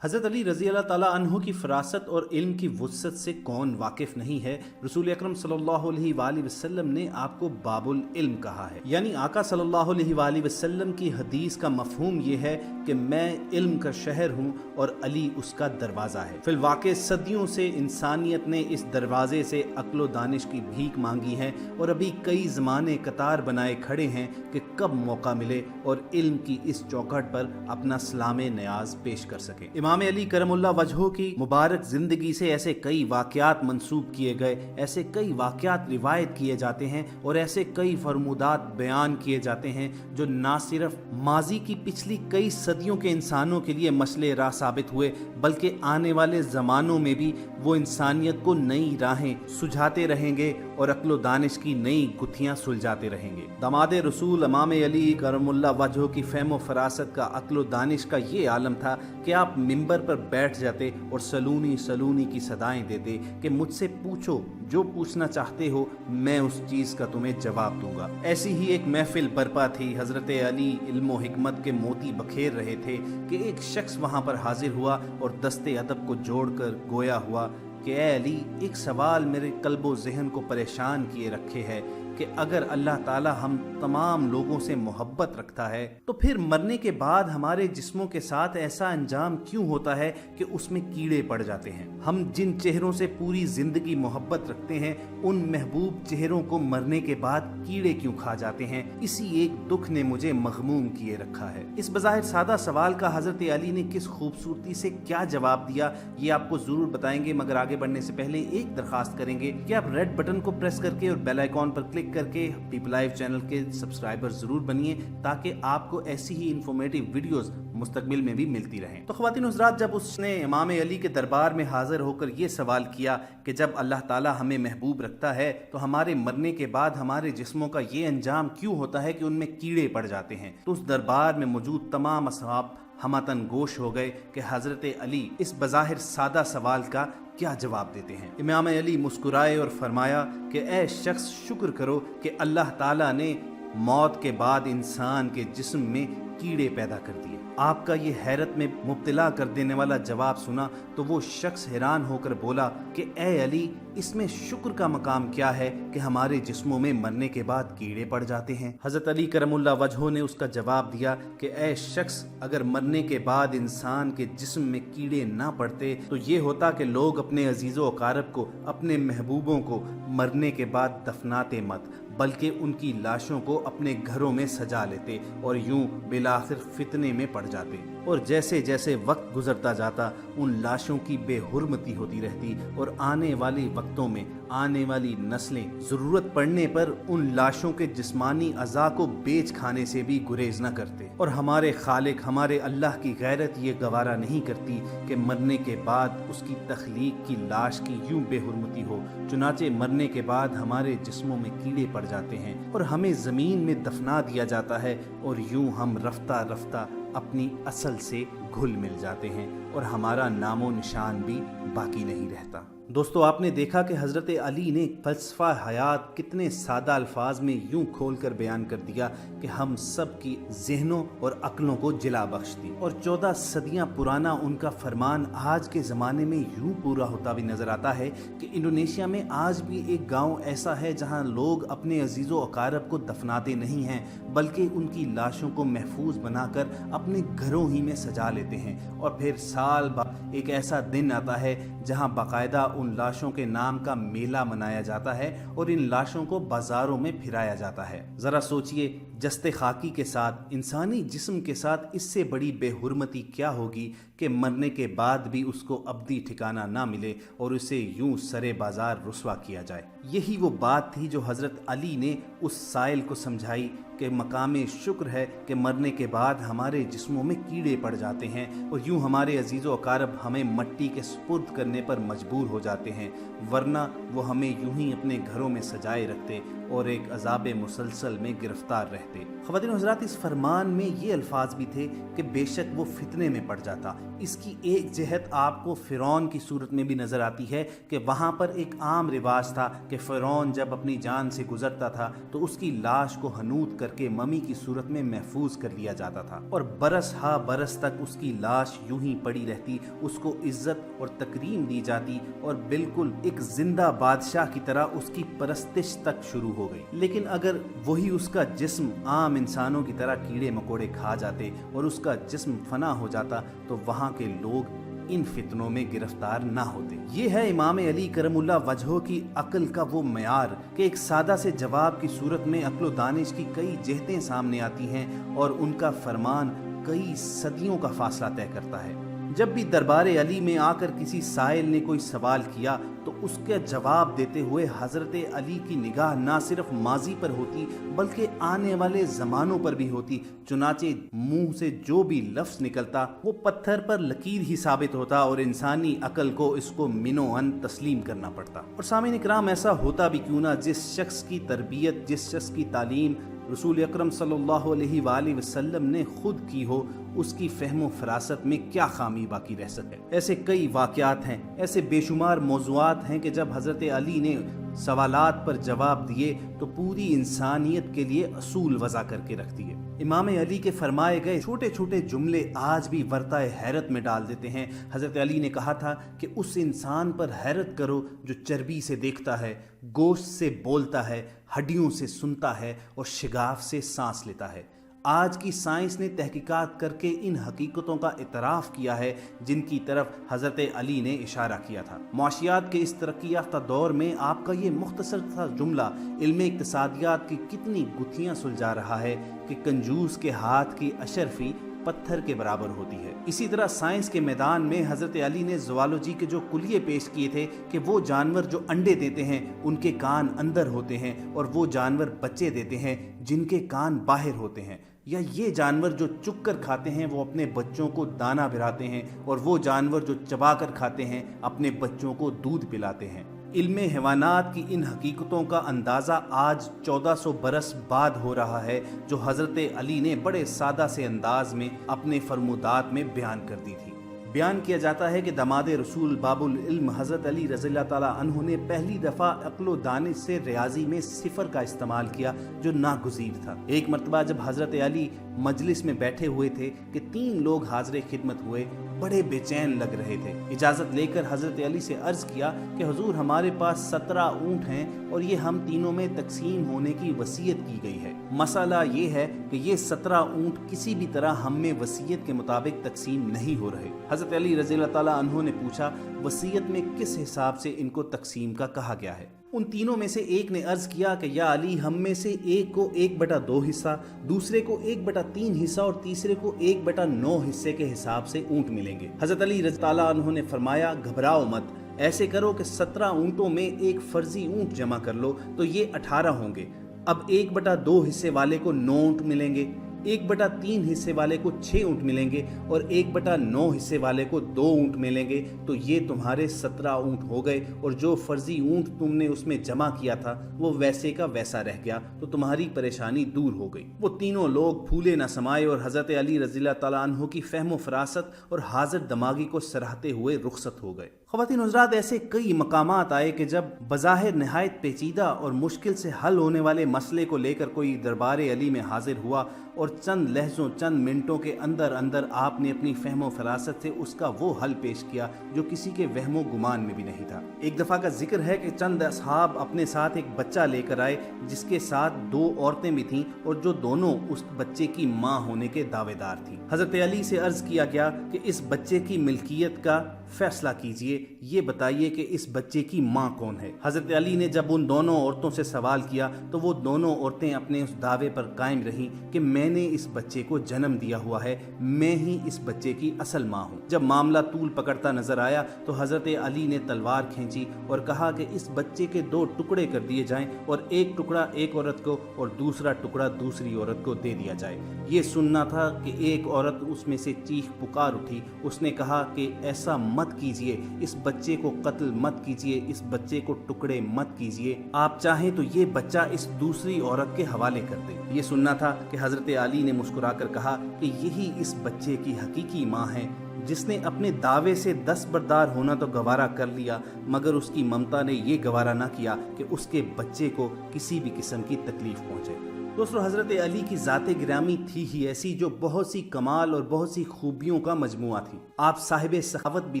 हज़रत अली रज़ी अल्लाह ताला अन्हु की फ़रासत और इल्म की वुसअत से कौन वाकिफ़ नहीं है। रसूल अकरम सल्लल्लाहु अलैहि वसल्लम ने आपको बाबुल इल्म कहा है, यानी आका सल्लल्लाहु अलैहि वसल्लम की हदीस का मफ़हूम ये है कि मैं इल्म का शहर हूँ और अली उसका दरवाज़ा है। फिल वाक़े सदियों से इंसानियत ने इस दरवाज़े से अक्ल व दानिश की भीख मांगी है और अभी कई ज़माने कतार बनाए खड़े हैं कि कब मौका मिले और इल्म की इस चौखट पर अपना सलाम नियाज पेश कर सके। इमाम अली करमुल्लाह वजहो की मुबारक जिंदगी से ऐसे कई वाक़यात मंसूब किए गए, ऐसे कई वाक़यात रिवायत किए जाते हैं और ऐसे कई फरमुदात बयान किए जाते हैं जो ना सिर्फ माजी की पिछली कई सदियों के इंसानों के लिए मसले राह साबित हुए, बल्कि आने वाले ज़मानों में भी वो इंसानियत को नई राहें सुझाते रहेंगे और अक्ल व दानिश की नई गुत्थियाँ सुलझाते रहेंगे। दामाद रसूल इमाम अली करमुल्लाह वजहो की फ़हम व फरासत का, अक्ल व दानिश का ये आलम था कि आप मिंबर पर बैठ जाते और सलूनी सलूनी की सदाएं देते कि मुझसे पूछो, जो पूछना चाहते हो मैं उस चीज़ का तुम्हें जवाब दूंगा। ऐसी ही एक महफिल बरपा थी। हज़रत अली इल्म व हिकमत के मोती बखेर रहे थे कि एक शख्स वहाँ पर हाजिर हुआ और दस्ते अदब को जोड़कर गोया हुआ कि ए अली, एक सवाल मेरे कल्बो ज़हन को परेशान किए रखे है कि अगर अल्लाह ताला हम तमाम लोगों से मोहब्बत रखता है तो फिर मरने के बाद हमारे जिस्मों के साथ ऐसा अंजाम क्यों होता है कि उसमें कीड़े पड़ जाते हैं। हम जिन चेहरों से पूरी जिंदगी मोहब्बत रखते हैं उन महबूब चेहरों को मरने के बाद कीड़े क्यों खा जाते हैं। इसी एक दुख ने मुझे मगमूम किए रखा है। इस बज़ाहिर सादा सवाल का हज़रत अली ने किस खूबसूरती से क्या जवाब दिया ये आपको ज़रूर बताएंगे, मगर आगे बढ़ने से पहले एक दरखास्त करेंगे कि आप रेड बटन को प्रेस करके और बेल आइकॉन पर क्लिक करके पीपल लाइव चैनल के सब्सक्राइबर जरूर बनिए ताकि आपको ऐसी ही इंफॉर्मेटिव वीडियोस मुस्तकबिल में भी मिलती रहें। तो ख्वातीन हज़रात, जब उसने इमाम अली के दरबार में हाजिर होकर ये सवाल किया कि जब अल्लाह ताला हमें महबूब रखता है तो हमारे मरने के बाद हमारे जिस्मों का ये अंजाम क्यों होता है कि उनमें कीड़े पड़ जाते हैं, तो उस दरबार में मौजूद तमाम असहाब हमतन गोश हो गए कि हज़रत अली इस बज़ाहिर सादा सवाल का क्या जवाब देते हैं। इमाम अली मुस्कुराए और फरमाया कि ए शख्स, शुक्र करो कि अल्लाह ताला ने मौत के बाद इंसान के जिस्म में कीड़े पैदा कर दिए। आपका ये हैरत में मुब्तला कर देने वाला जवाब सुना तो वो शख्स हैरान होकर बोला कि ए अली, इसमें शुक्र का मकाम क्या है कि हमारे जिस्मों में मरने के बाद कीड़े पड़ जाते हैं। हज़रत अली करमुल्लाह वजहो ने उसका जवाब दिया कि ए शख्स, अगर मरने के बाद इंसान के जिस्म में कीड़े ना पड़ते तो ये होता कि लोग अपने अजीज़ो अकारब को, अपने महबूबों को मरने के बाद दफनाते मत, बल्कि उनकी लाशों को अपने घरों में सजा लेते और यूं बिलाखिर फितने में पड़ जाते। और जैसे जैसे वक्त गुजरता जाता उन लाशों की बेहुरमती होती रहती और आने वाले वक्तों में आने वाली नस्लें ज़रूरत पड़ने पर उन लाशों के जिस्मानी अज़ा को बेच खाने से भी गुरेज न करते। और हमारे खालिक, हमारे अल्लाह की गैरत ये गवारा नहीं करती कि मरने के बाद उसकी तख्लीक की लाश की यूं बेहुरमती हो। चुनाचे मरने के बाद हमारे जिस्मों में कीड़े पड़ जाते हैं और हमें ज़मीन में दफना दिया जाता है और यूं हम रफ्ता रफ्ता अपनी असल से घुल मिल जाते हैं और हमारा नामो निशान भी बाकी नहीं रहता। दोस्तों, आपने देखा कि हज़रत अली ने फ़लसफ़ा हयात कितने सादा अल्फाज में यूं खोल कर बयान कर दिया कि हम सब की जहनों और अक्लों को जिला बख्श दी। और 14 सदियां पुराना उनका फरमान आज के ज़माने में यूं पूरा होता भी नज़र आता है कि इंडोनेशिया में आज भी एक गाँव ऐसा है जहाँ लोग अपने अजीज़ो अकारब को दफनाते नहीं हैं, बल्कि उनकी लाशों को महफूज बनाकर अपने घरों ही में सजा लेते हैं। और फिर साल बाद एक ऐसा दिन आता है जहाँ बाकायदा उन लाशों के नाम का मेला मनाया जाता है और इन लाशों को बाजारों में फिराया जाता है। जरा सोचिए, जस्ते खाकी के साथ, इंसानी जिस्म के साथ इससे बड़ी बेहुरमती क्या होगी कि मरने के बाद भी उसको अब्दी ठिकाना ना मिले और उसे यूं सरे बाजार रुस्वा किया जाए। यही वो बात थी जो हज़रत अली ने उस साइल को समझाई कि मकामे शुक्र है कि मरने के बाद हमारे जिस्मों में कीड़े पड़ जाते हैं और यूं हमारे अजीज़ो अकारब हमें मट्टी के सुपुर्द करने पर मजबूर हो जाते हैं, वरना वो हमें यूं ही अपने घरों में सजाए रखते और एक अजाब मुसलसल में गिरफ्तार रहते। خواتین و حضرات، اس فرمان میں یہ الفاظ بھی تھے کہ بے شک وہ فتنے میں پڑ جاتا۔ اس کی ایک جہت آپ کو فرعون کی صورت میں بھی نظر آتی ہے کہ وہاں پر ایک عام رواج تھا کہ فرعون جب اپنی جان سے گزرتا تھا تو اس کی لاش کو حنوط کر کے ممی کی صورت میں محفوظ کر لیا جاتا تھا، اور برس ہا برس تک اس کی لاش یوں ہی پڑی رہتی، اس کو عزت اور تکریم دی جاتی، اور بالکل ایک زندہ بادشاہ کی طرح اس کی پرستش تک شروع ہو گئی۔ لیکن اگر وہی اس کا جسم عام انسانوں کی طرح کیڑے مکوڑے کھا جاتے اور اس کا جسم فنا ہو جاتا تو وہاں کے لوگ ان فتنوں میں گرفتار نہ ہوتے۔ یہ ہے امام علی کرم اللہ وجہہ کی عقل کا وہ معیار کہ ایک سادہ سے جواب کی صورت میں عقل و دانش کی کئی جہتیں سامنے آتی ہیں اور ان کا فرمان کئی صدیوں کا فاصلہ طے کرتا ہے۔ جب بھی دربار علی میں آ کر کسی سائل نے کوئی سوال کیا تو اس کا جواب دیتے ہوئے حضرت علی کی نگاہ نہ صرف ماضی پر ہوتی بلکہ آنے والے زمانوں پر بھی ہوتی، چنانچہ منہ سے جو بھی لفظ نکلتا وہ پتھر پر لکیر ہی ثابت ہوتا اور انسانی عقل کو اس کو منو ان تسلیم کرنا پڑتا۔ اور سامعین اکرام، ایسا ہوتا بھی کیوں نہ، جس شخص کی تربیت، جس شخص کی تعلیم رسول اکرم صلی اللہ علیہ وآلہ وسلم نے خود کی ہو، اس کی فہم و فراست میں کیا خامی باقی رہ سکے؟ ایسے کئی واقعات ہیں، ایسے بے شمار موضوعات ہیں کہ جب حضرت علی نے سوالات پر جواب دیے تو پوری انسانیت کے لیے اصول وضع کر کے رکھ دیے۔ امام علی کے فرمائے گئے چھوٹے چھوٹے جملے آج بھی ورطہ حیرت میں ڈال دیتے ہیں۔ حضرت علی نے کہا تھا کہ اس انسان پر حیرت کرو جو چربی سے دیکھتا ہے، گوشت سے بولتا ہے، ہڈیوں سے سنتا ہے اور شگاف سے سانس لیتا ہے۔ آج کی سائنس نے تحقیقات کر کے ان حقیقتوں کا اعتراف کیا ہے جن کی طرف حضرت علی نے اشارہ کیا تھا۔ معاشیات کے اس ترقی یافتہ دور میں آپ کا یہ مختصر سا جملہ علم اقتصادیات کی کتنی گتھیاں سلجھا رہا ہے کہ کنجوس کے ہاتھ کی اشرفی پتھر کے برابر ہوتی ہے۔ اسی طرح سائنس کے میدان میں حضرت علی نے زوالوجی کے جو کلیے پیش کیے تھے کہ وہ جانور جو انڈے دیتے ہیں ان کے کان اندر ہوتے ہیں، اور وہ جانور بچے دیتے ہیں جن کے کان باہر ہوتے ہیں، یا یہ جانور جو چک کر کھاتے ہیں وہ اپنے بچوں کو دانہ بھراتے ہیں، اور وہ جانور جو چبا کر کھاتے ہیں اپنے بچوں کو دودھ پلاتے ہیں۔ علم حیوانات کی ان حقیقتوں کا اندازہ آج 1400 برس بعد ہو رہا ہے، جو حضرت علی نے بڑے سادہ سے انداز میں اپنے فرمودات میں بیان کر دی تھی۔ بیان کیا جاتا ہے کہ داماد رسول باب العلم حضرت علی رضی اللہ تعالیٰ عنہ نے پہلی دفعہ عقل و دانش سے ریاضی میں صفر کا استعمال کیا جو ناگزیر تھا۔ ایک مرتبہ جب حضرت علی مجلس میں بیٹھے ہوئے تھے کہ 3 لوگ حاضر خدمت ہوئے، بڑے بے چین لگ رہے تھے۔ اجازت لے کر حضرت علی سے عرض کیا کہ حضور، ہمارے پاس 17 اونٹ ہیں اور یہ ہم تینوں میں تقسیم ہونے کی وصیت کی گئی ہے۔ مسئلہ یہ ہے کہ یہ 17 اونٹ کسی بھی طرح ہم میں وصیت کے مطابق تقسیم نہیں ہو رہے۔ حضرت علی رضی اللہ تعالیٰ عنہ نے پوچھا، وصیت میں کس حساب سے ان کو تقسیم کا کہا گیا ہے؟ ان تینوں میں سے ایک نے عرض کیا کہ یا علی، ہم میں سے ایک کو 1/2 حصہ، دوسرے کو 1/3 حصہ اور تیسرے کو 1/9 حصے کے حساب سے اونٹ ملیں گے۔ حضرت علی رضی اللہ عنہ نے فرمایا، گھبراؤ مت، ایسے کرو کہ 17 اونٹوں میں ایک فرضی اونٹ جمع کر لو تو یہ 18 ہوں گے۔ اب 1/2 حصے والے کو 9 اونٹ ملیں گے، 1/3 حصے والے کو 6 اونٹ ملیں گے اور 1/9 حصے والے کو 2 اونٹ ملیں گے، تو یہ تمہارے 17 اونٹ ہو گئے، اور جو فرضی اونٹ تم نے اس میں جمع کیا تھا وہ ویسے کا ویسا رہ گیا، تو تمہاری پریشانی دور ہو گئی۔ وہ تینوں لوگ پھولے نہ سمائے اور حضرت علی رضی اللہ تعالیٰ عنہ کی فہم و فراست اور حاضر دماغی کو سراہتے ہوئے رخصت ہو گئے۔ خواتین حضرات، ایسے کئی مقامات آئے کہ جب بظاہر نہایت پیچیدہ اور مشکل سے حل ہونے والے مسئلے کو لے کر کوئی دربار علی میں حاضر ہوا اور چند لحظوں چند منٹوں کے اندر آپ نے اپنی فہم و فراست سے اس کا وہ حل پیش کیا جو کسی کے وہم و گمان میں بھی نہیں تھا۔ ایک دفعہ کا ذکر ہے کہ چند اصحاب اپنے ساتھ ایک بچہ لے کر آئے جس کے ساتھ 2 عورتیں بھی تھیں اور جو دونوں اس بچے کی ماں ہونے کے دعوے دار تھیں۔ حضرت علی سے عرض کیا گیا کہ اس بچے کی ملکیت کا فیصلہ کیجئے، یہ بتائیے کہ اس بچے کی ماں کون ہے۔ حضرت علی نے جب ان دونوں عورتوں سے سوال کیا تو وہ دونوں عورتیں اپنے اس دعوے پر قائم رہیں کہ میں نے اس بچے کو جنم دیا ہوا ہے، میں ہی اس بچے کی اصل ماں ہوں۔ جب معاملہ طول پکڑتا نظر آیا تو حضرت علی نے تلوار کھینچی اور کہا کہ اس بچے کے 2 ٹکڑے کر دیے جائیں اور ایک ٹکڑا ایک عورت کو اور دوسرا ٹکڑا دوسری عورت کو دے دیا جائے۔ یہ سننا تھا کہ ایک عورت اس میں سے چیخ پکار اٹھی، اس نے کہا کہ ایسا मत कीजिए, इस बच्चे को कत्ल मत कीजिए, इस बच्चे को टुकड़े मत कीजिए, आप चाहें तो ये बच्चा इस दूसरी औरत के हवाले कर दे। ये सुनना था कि हजरत अली ने मुस्कुराकर कहा कि यही इस बच्चे की हकीकी माँ है, जिसने अपने दावे से दस्तबरदार होना तो गवारा कर लिया, मगर उसकी ममता ने ये गवारा ना किया कि उसके बच्चे को किसी भी किस्म की तकलीफ पहुंचे। दोस्तों, हज़रत अली की ज़ात गिरामी थी ही ऐसी जो बहुत सी कमाल और बहुत सी खूबियों का मजमुआ थी। आप साहिब सखावत भी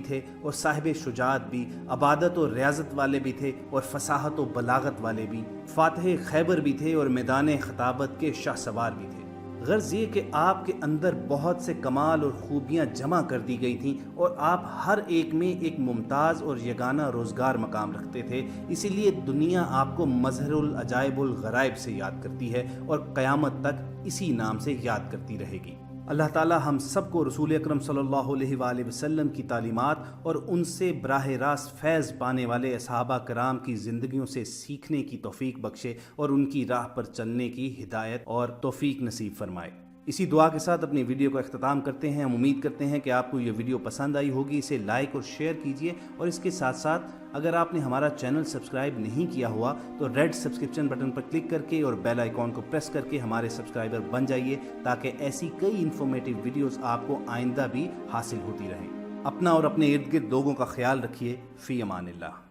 थे और साहिब शुजाअत भी, अबादत और रियाजत वाले भी थे और फसाहत और बलागत वाले भी, फातह खैबर भी थे और मैदान खताबत के शाह सवार भी थे। गर्ज ये कि आपके अंदर बहुत से कमाल और खूबियाँ जमा कर दी गई थीं और आप हर एक में एक मुमताज़ और यगाना रोज़गार मकाम रखते थे। इसीलिए दुनिया आपको मज़हरुल अजाइबुल गराइब से याद करती है और क़यामत तक इसी नाम से याद करती रहेगी। अल्लाह ताला हम सबको रसूल अकरम सल्लल्लाहु अलैहि वसल्लम की तालीमात और उनसे बराह रास्त फैज़ पाने वाले असहाबा कराम की ज़िंदगियों से सीखने की तौफीक बख्शे और उनकी राह पर चलने की हिदायत और तौफीक नसीब फरमाए। इसी दुआ के साथ अपनी वीडियो का अख्ताम करते हैं। हम उम्मीद करते हैं कि आपको ये वीडियो पसंद आई होगी। इसे लाइक और शेयर कीजिए और इसके साथ साथ अगर आपने हमारा चैनल सब्सक्राइब नहीं किया हुआ तो रेड सब्सक्रिप्शन बटन पर क्लिक करके और बेल आइकॉन को प्रेस करके हमारे सब्सक्राइबर बन जाइए, ताकि ऐसी कई इन्फॉर्मेटिव वीडियोस आपको आइंदा भी हासिल होती रहें। अपना और अपने इर्द गिर्द लोगों का ख्याल रखिए। फ़ी अमानिल्लाह।